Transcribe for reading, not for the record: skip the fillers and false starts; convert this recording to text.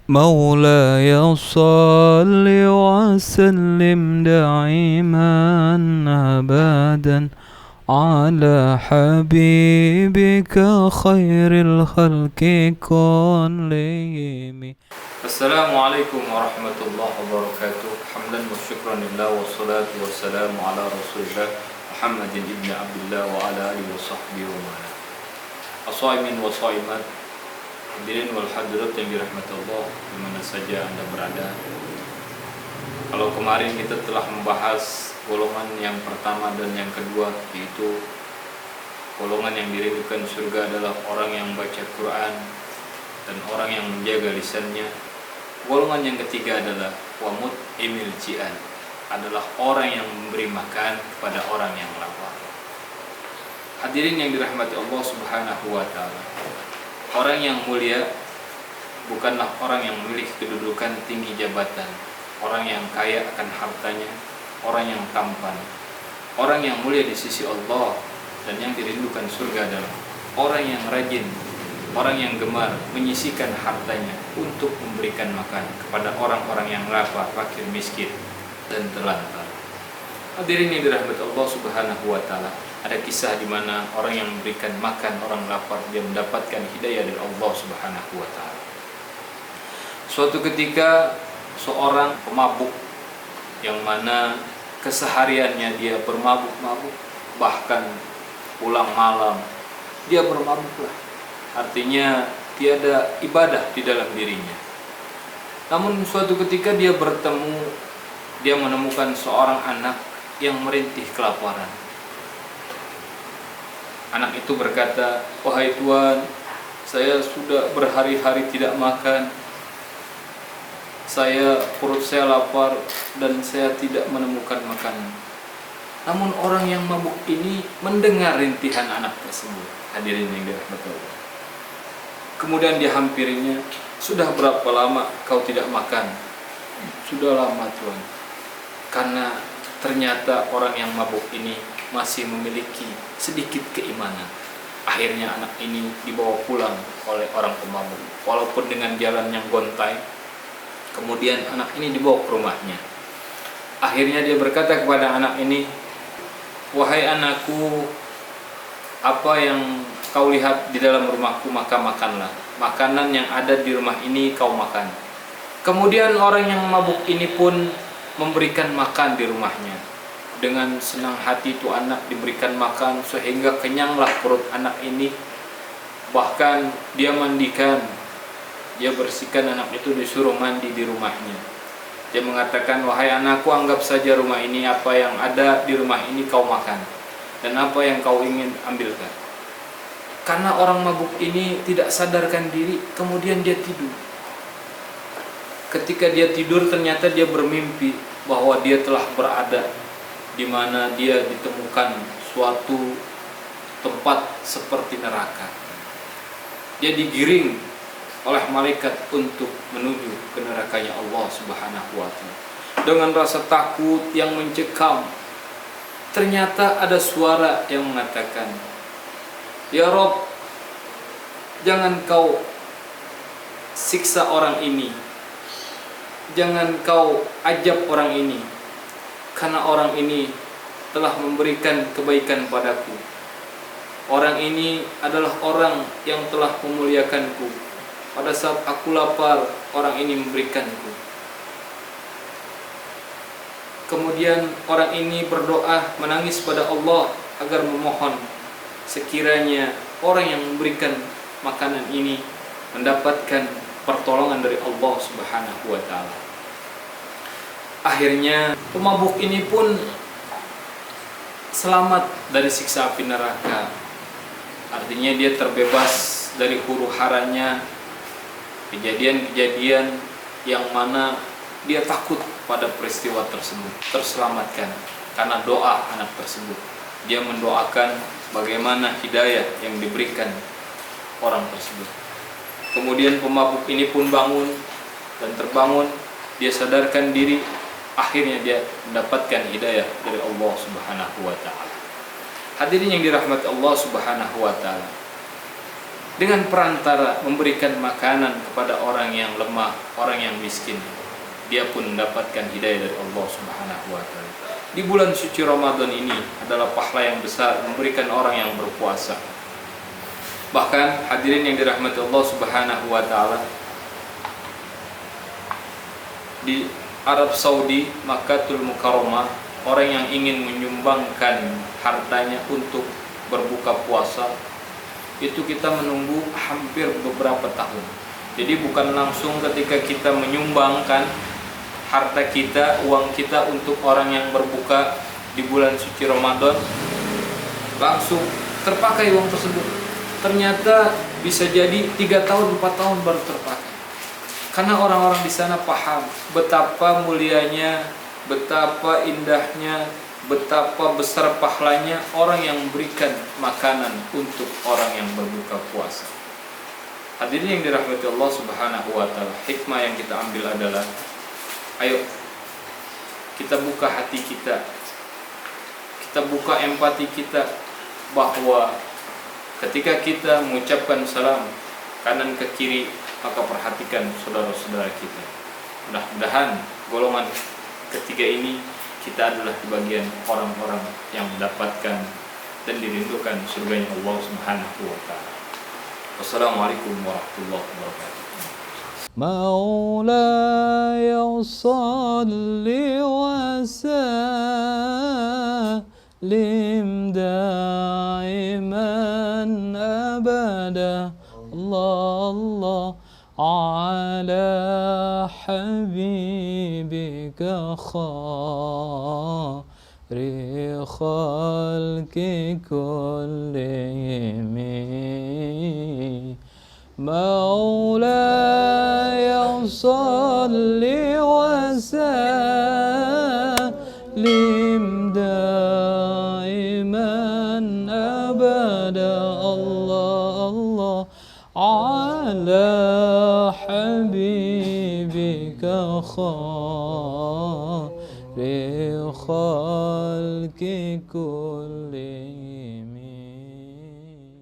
مولاي صل وسلم دائما أبدا على حبيبك خير الخلق كلهم. السلام عليكم ورحمة الله وبركاته. حمدا وشكرا لله والصلاة والسلام على رسول الله محمد بن عبد الله وعلى آله وصحبه ومن As-shaimin wa shaimat, hadirin wal hadirat yang dirahmati Allah dimana saja Anda berada. Kalau kemarin kita telah membahas golongan yang pertama dan yang kedua, yaitu golongan yang dirindukan surga adalah orang yang baca Quran dan orang yang menjaga lisannya. Golongan yang ketiga adalah wamut emil jian, adalah orang yang memberi makan kepada orang yang lapar. Hadirin yang dirahmati Allah Subhanahu wa taala. Orang yang mulia bukanlah orang yang memiliki kedudukan tinggi jabatan, orang yang kaya akan hartanya, orang yang tampan. Orang yang mulia di sisi Allah dan yang dirindukan surga adalah orang yang rajin, orang yang gemar menyisihkan hartanya untuk memberikan makan kepada orang-orang yang lapar, fakir, miskin, dan telantar. Hadirin yang dirahmati Allah Subhanahu wa taala. Ada kisah di mana orang yang memberikan makan orang lapar, dia mendapatkan hidayah dari Allah Subhanahu wa taala. Suatu ketika seorang pemabuk yang mana kesehariannya dia bermabuk-mabuk, bahkan pulang malam dia bermabuklah. Artinya tiada ibadah di dalam dirinya. Namun suatu ketika dia menemukan seorang anak yang merintih kelaparan. Anak itu berkata, "Wahai Tuan, saya sudah berhari-hari tidak makan. Perut saya lapar dan saya tidak menemukan makanan." Namun orang yang mabuk ini mendengar rintihan anak tersebut. Hadirin yang dirahmati Allah. Kemudian dia hampirinya, "Sudah berapa lama kau tidak makan?" "Sudah lama, Tuan." Karena ternyata orang yang mabuk ini masih memiliki sedikit keimanan. Akhirnya anak ini dibawa pulang oleh orang pemabuk, walaupun dengan jalan yang gontai. Kemudian anak ini dibawa ke rumahnya. Akhirnya dia berkata kepada anak ini, "Wahai anakku, apa yang kau lihat di dalam rumahku maka makanlah. Makanan yang ada di rumah ini kau makan." Kemudian orang yang mabuk ini pun memberikan makan di rumahnya. Dengan senang hati itu anak diberikan makan sehingga kenyanglah perut anak ini. Bahkan dia mandikan, dia bersihkan anak itu, disuruh mandi di rumahnya. Dia mengatakan, "Wahai anakku, anggap saja rumah ini, apa yang ada di rumah ini kau makan, dan apa yang kau ingin ambilkan." Karena orang mabuk ini tidak sadarkan diri, kemudian dia tidur. Ketika dia tidur ternyata dia bermimpi bahwa dia telah berada di mana dia ditemukan suatu tempat seperti neraka. Dia digiring oleh malaikat untuk menuju ke nerakanya Allah Subhanahu wa taala. Dengan rasa takut yang mencekam, ternyata ada suara yang mengatakan, "Ya Rob, jangan kau siksa orang ini. Jangan kau ajab orang ini. Karena orang ini telah memberikan kebaikan padaku. Orang ini adalah orang yang telah memuliakanku. Pada saat aku lapar, orang ini memberikanku." Kemudian orang ini berdoa, menangis pada Allah agar memohon sekiranya orang yang memberikan makanan ini mendapatkan pertolongan dari Allah Subhanahu wa taala. Akhirnya pemabuk ini pun selamat dari siksa api neraka. Artinya dia terbebas dari huru haranya kejadian-kejadian yang mana dia takut pada peristiwa tersebut, terselamatkan karena doa anak tersebut. Dia mendoakan bagaimana hidayah yang diberikan orang tersebut. Kemudian pemabuk ini pun bangun dan terbangun, dia sadarkan diri. Akhirnya dia mendapatkan hidayah dari Allah Subhanahu wa taala. Hadirin yang dirahmati Allah Subhanahu wa taala. dengan perantara memberikan makanan kepada orang yang lemah, orang yang miskin, dia pun mendapatkan hidayah dari Allah Subhanahu wa taala. Di bulan suci Ramadan ini adalah pahala yang besar memberikan orang yang berpuasa. Bahkan hadirin yang dirahmati Allah Subhanahu wa taala, di Arab Saudi, Makkahul Mukarramah, orang yang ingin menyumbangkan hartanya untuk berbuka puasa, itu kita menunggu hampir beberapa tahun. Jadi bukan langsung ketika kita menyumbangkan harta kita, uang kita untuk orang yang berbuka di bulan suci Ramadan, langsung terpakai uang tersebut. Ternyata bisa jadi 3 tahun, 4 tahun baru terpakai. Karena orang-orang di sana paham betapa mulianya, betapa indahnya, betapa besar pahalanya orang yang memberikan makanan untuk orang yang berbuka puasa. Hadirin yang dirahmati Allah Subhanahu wa taala, hikmah yang kita ambil adalah, ayo kita buka hati kita, kita buka empati kita, bahwa ketika kita mengucapkan salam kanan ke kiri, maka perhatikan saudara-saudara kita. Mudah-mudahan golongan ketiga ini kita adalah di bagian orang-orang yang mendapatkan dan dirindukan surganya Allah Subhanahu wa taala. Wassalamualaikum warahmatullahi wabarakatuh. مولاي صل وسلم دائما أبدا الله على حبيبك خير خلق كلهم مولاي صل وسلم دائما أبدا الله على حبيبك خير خلق كل